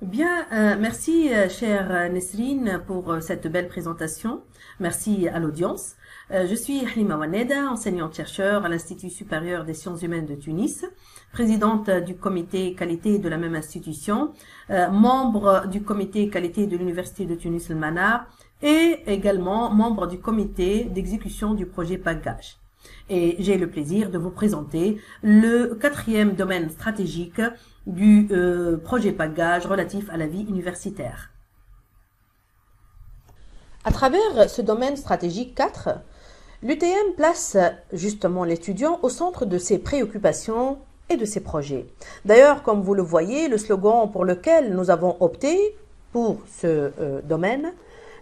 Bien, merci chère Nesrine pour cette belle présentation. Merci à l'audience. Je suis Halima Waneda, enseignante-chercheur à l'Institut supérieur des sciences humaines de Tunis, présidente du comité qualité de la même institution, membre du comité qualité de l'Université de Tunis El Manar et également membre du comité d'exécution du projet PAGAGE. Et j'ai le plaisir de vous présenter le quatrième domaine stratégique du projet PAGAGE relatif à la vie universitaire. À travers ce domaine stratégique 4, l'UTM place justement l'étudiant au centre de ses préoccupations et de ses projets. D'ailleurs, comme vous le voyez, le slogan pour lequel nous avons opté pour ce domaine,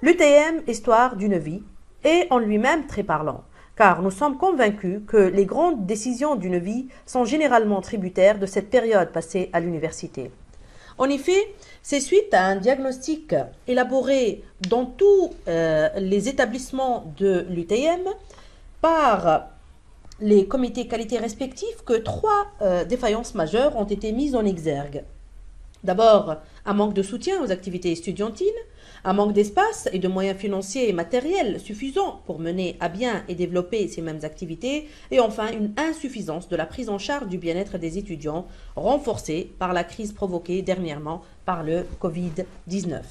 l'UTM, histoire d'une vie, est en lui-même très parlant, car nous sommes convaincus que les grandes décisions d'une vie sont généralement tributaires de cette période passée à l'université. En effet, c'est suite à un diagnostic élaboré dans tous les établissements de l'UTM par les comités qualité respectifs que trois défaillances majeures ont été mises en exergue. D'abord, un manque de soutien aux activités estudiantines, un manque d'espace et de moyens financiers et matériels suffisants pour mener à bien et développer ces mêmes activités, et enfin une insuffisance de la prise en charge du bien-être des étudiants, renforcée par la crise provoquée dernièrement par le Covid-19.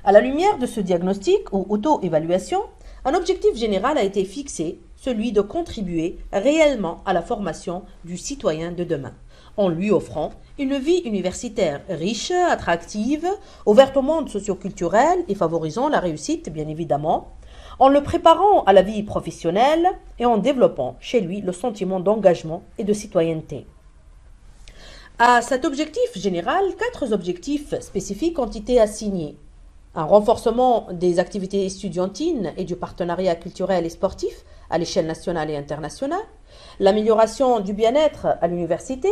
À la lumière de ce diagnostic ou auto-évaluation, un objectif général a été fixé, celui de contribuer réellement à la formation du citoyen de demain, en lui offrant une vie universitaire riche, attractive, ouverte au monde socio-culturel et favorisant la réussite, bien évidemment, en le préparant à la vie professionnelle et en développant chez lui le sentiment d'engagement et de citoyenneté. À cet objectif général, 4 objectifs spécifiques ont été assignés. Un renforcement des activités estudiantines et du partenariat culturel et sportif à l'échelle nationale et internationale, l'amélioration du bien-être à l'université,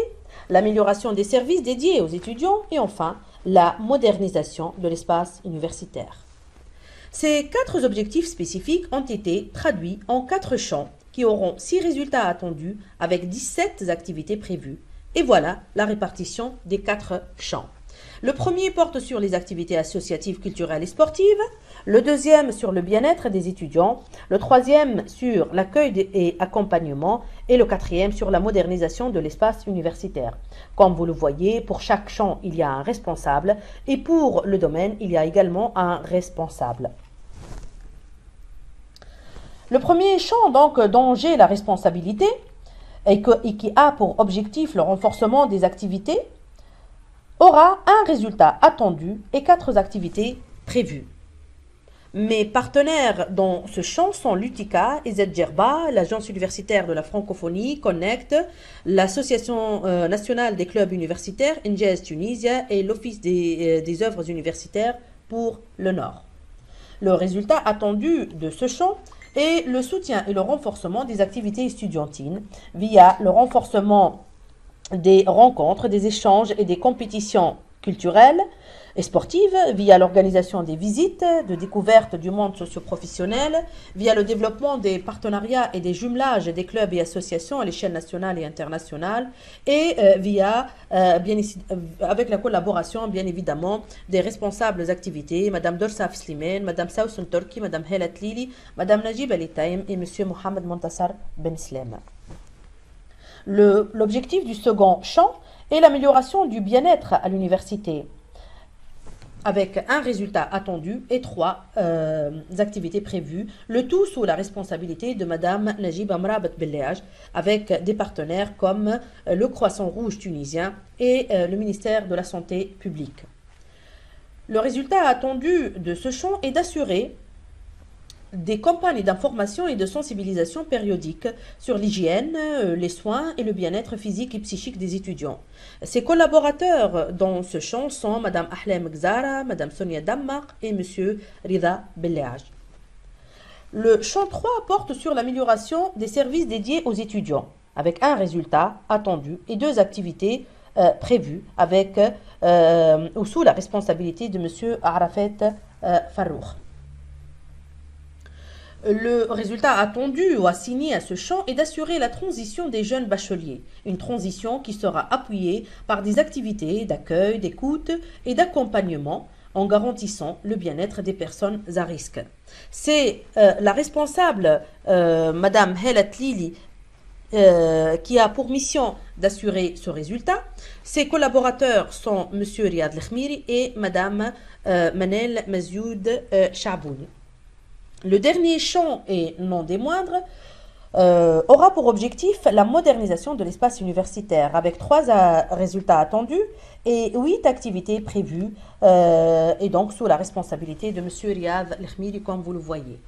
l'amélioration des services dédiés aux étudiants et enfin la modernisation de l'espace universitaire. Ces 4 objectifs spécifiques ont été traduits en 4 champs qui auront 6 résultats attendus avec 17 activités prévues. Et voilà la répartition des 4 champs. Le premier porte sur les activités associatives, culturelles et sportives, le deuxième sur le bien-être des étudiants, le troisième sur l'accueil et accompagnement et le quatrième sur la modernisation de l'espace universitaire. Comme vous le voyez, pour chaque champ, il y a un responsable et pour le domaine, il y a également un responsable. Le premier champ, donc, dont j'ai la responsabilité et qui a pour objectif le renforcement des activités, aura un résultat attendu et 4 activités prévues. Mes partenaires dans ce champ sont l'UTICA, EZ Djerba, l'Agence universitaire de la francophonie, Connect, l'Association nationale des clubs universitaires, NGS Tunisia et l'Office des œuvres universitaires pour le Nord. Le résultat attendu de ce champ est le soutien et le renforcement des activités estudiantines via le renforcement des rencontres, des échanges et des compétitions culturelles et sportives, via l'organisation des visites, de découverte du monde socio-professionnel, via le développement des partenariats et des jumelages des clubs et associations à l'échelle nationale et internationale, et avec la collaboration, bien évidemment, des responsables activités, Madame Dorsaf Slimane, Madame Saoussen Torki, Madame Helat Lili, Madame Najib Ali Taïm et Monsieur Mohamed Montassar Ben Slem. L'objectif du second champ est l'amélioration du bien-être à l'université, avec un résultat attendu et 3 activités prévues, le tout sous la responsabilité de Madame Najib Amrabat Belléage, avec des partenaires comme le Croissant Rouge tunisien et le ministère de la Santé publique. Le résultat attendu de ce champ est d'assurer des campagnes d'information et de sensibilisation périodiques sur l'hygiène, les soins et le bien-être physique et psychique des étudiants. Ses collaborateurs dans ce champ sont Madame Ahlem Gzara, Madame Sonia Dammaq et Monsieur Rida Belléage. Le champ 3 porte sur l'amélioration des services dédiés aux étudiants, avec un résultat attendu et 2 activités prévues avec ou sous la responsabilité de Monsieur Arafat Farouk. Le résultat attendu ou assigné à ce champ est d'assurer la transition des jeunes bacheliers, une transition qui sera appuyée par des activités d'accueil, d'écoute et d'accompagnement en garantissant le bien-être des personnes à risque. C'est la responsable, Madame Helat Lili, qui a pour mission d'assurer ce résultat. Ses collaborateurs sont M. Riyad Lkhmiri et Mme Manel Mazioud Chabouni. Le dernier champ, et non des moindres, aura pour objectif la modernisation de l'espace universitaire avec 3 résultats attendus et 8 activités prévues et donc sous la responsabilité de M. Riyad Lkhmiri comme vous le voyez.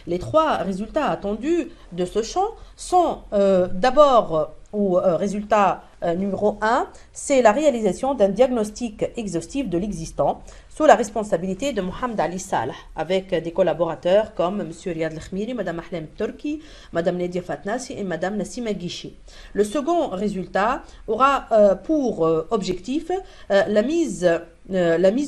Les 3 résultats attendus de ce champ sont d'abord résultat numéro 1, c'est la réalisation d'un diagnostic exhaustif de l'existant sous la responsabilité de Mohamed Ali Salah, avec des collaborateurs comme M. Riyad Lkhmiri, Mme Ahlem Turki, Mme Nedia Fatnassi et Mme Nassima Guichi. Le second résultat aura pour objectif la mise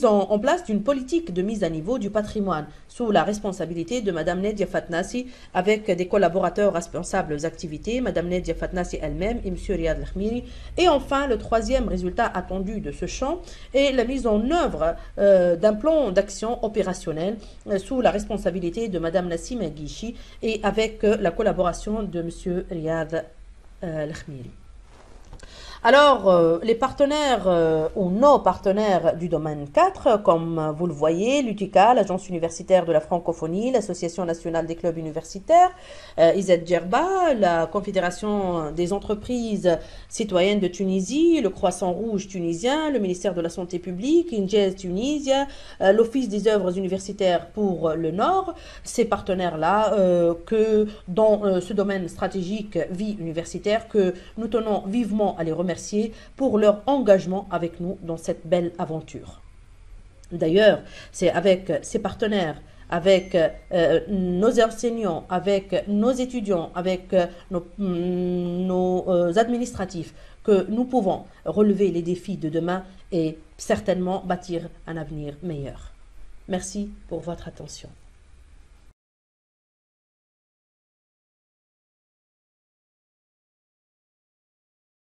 en place d'une politique de mise à niveau du patrimoine sous la responsabilité de Mme Nedia Fatnassi avec des collaborateurs responsables aux activités, Mme Nedia Fatnassi elle-même et M. Riyad Lkhmiri. Et enfin, le troisième résultat attendu de ce champ est la mise en œuvre d'un plan d'action opérationnel sous la responsabilité de Mme Nassima Guichi et avec la collaboration de M. Riyad Lkhmiri. Alors, les partenaires ou nos partenaires du domaine 4, comme vous le voyez, l'UTICA, l'Agence universitaire de la francophonie, l'Association nationale des clubs universitaires, IZ Djerba, la Confédération des entreprises citoyennes de Tunisie, le Croissant Rouge tunisien, le ministère de la Santé publique, INJES Tunisie, l'Office des œuvres universitaires pour le Nord, ces partenaires-là que dans ce domaine stratégique vie universitaire que nous tenons vivement à les remercier pour leur engagement avec nous dans cette belle aventure. D'ailleurs, c'est avec ces partenaires, avec nos enseignants, avec nos étudiants, avec nos administratifs, que nous pouvons relever les défis de demain et certainement bâtir un avenir meilleur. Merci pour votre attention.